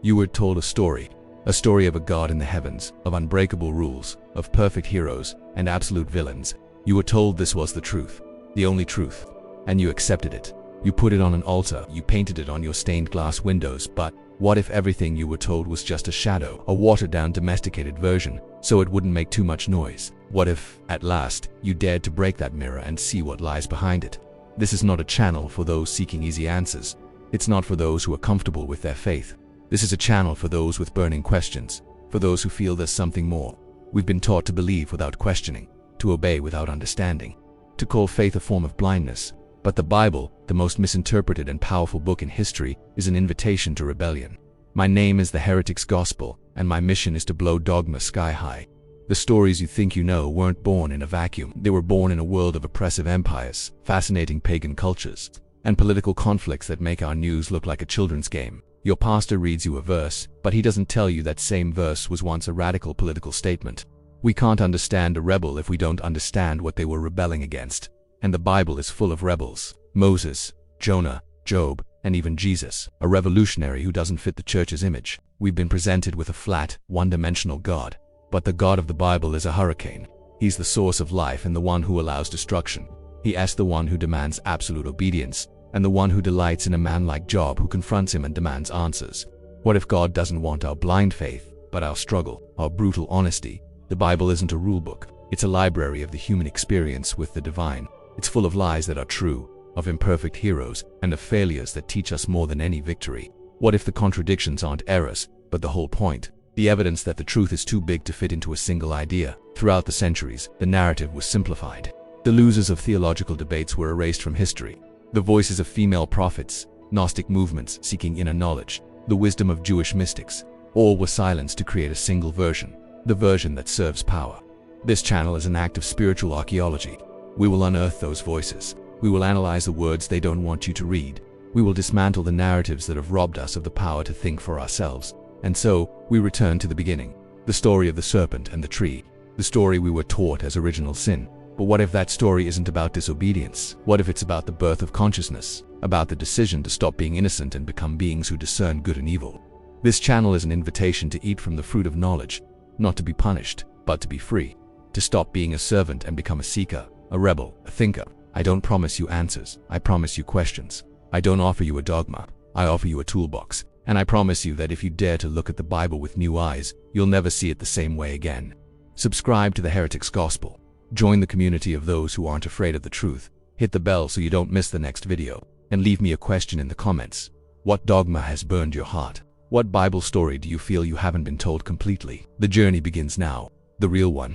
You were told a story of a God in the heavens, of unbreakable rules, of perfect heroes and absolute villains. You were told this was the truth, the only truth, and you accepted it. You put it on an altar, you painted it on your stained glass windows, but what if everything you were told was just a shadow, a watered-down domesticated version, so it wouldn't make too much noise? What if, at last, you dared to break that mirror and see what lies behind it? This is not a channel for those seeking easy answers. It's not for those who are comfortable with their faith. This is a channel for those with burning questions, for those who feel there's something more. We've been taught to believe without questioning, to obey without understanding, to call faith a form of blindness. But the Bible, the most misinterpreted and powerful book in history, is an invitation to rebellion. My name is the Heretic's Gospel, and my mission is to blow dogma sky high. The stories you think you know weren't born in a vacuum. They were born in a world of oppressive empires, fascinating pagan cultures, and political conflicts that make our news look like a children's game. Your pastor reads you a verse, but he doesn't tell you that same verse was once a radical political statement. We can't understand a rebel if we don't understand what they were rebelling against. And the Bible is full of rebels. Moses, Jonah, Job, and even Jesus, a revolutionary who doesn't fit the church's image. We've been presented with a flat, one-dimensional God. But the God of the Bible is a hurricane. He's the source of life and the one who allows destruction. He is the one who demands absolute obedience, and the one who delights in a man like Job who confronts him and demands answers. What if God doesn't want our blind faith, but our struggle, our brutal honesty? The Bible isn't a rulebook. It's a library of the human experience with the divine. It's full of lies that are true, of imperfect heroes, and of failures that teach us more than any victory. What if the contradictions aren't errors, but the whole point? The evidence that the truth is too big to fit into a single idea. Throughout the centuries, the narrative was simplified. The losers of theological debates were erased from history. The voices of female prophets, Gnostic movements seeking inner knowledge, the wisdom of Jewish mystics, all were silenced to create a single version, the version that serves power. This channel is an act of spiritual archaeology. We will unearth those voices. We will analyze the words they don't want you to read. We will dismantle the narratives that have robbed us of the power to think for ourselves. And so, we return to the beginning. The story of the serpent and the tree. The story we were taught as original sin. But what if that story isn't about disobedience? What if it's about the birth of consciousness? About the decision to stop being innocent and become beings who discern good and evil? This channel is an invitation to eat from the fruit of knowledge. Not to be punished, but to be free. To stop being a servant and become a seeker, a rebel, a thinker. I don't promise you answers. I promise you questions. I don't offer you a dogma. I offer you a toolbox. And I promise you that if you dare to look at the Bible with new eyes, you'll never see it the same way again. Subscribe to the Heretic's Gospel. Join the community of those who aren't afraid of the truth. Hit the bell so you don't miss the next video. And leave me a question in the comments. What dogma has burned your heart? What Bible story do you feel you haven't been told completely? The journey begins now. The real one.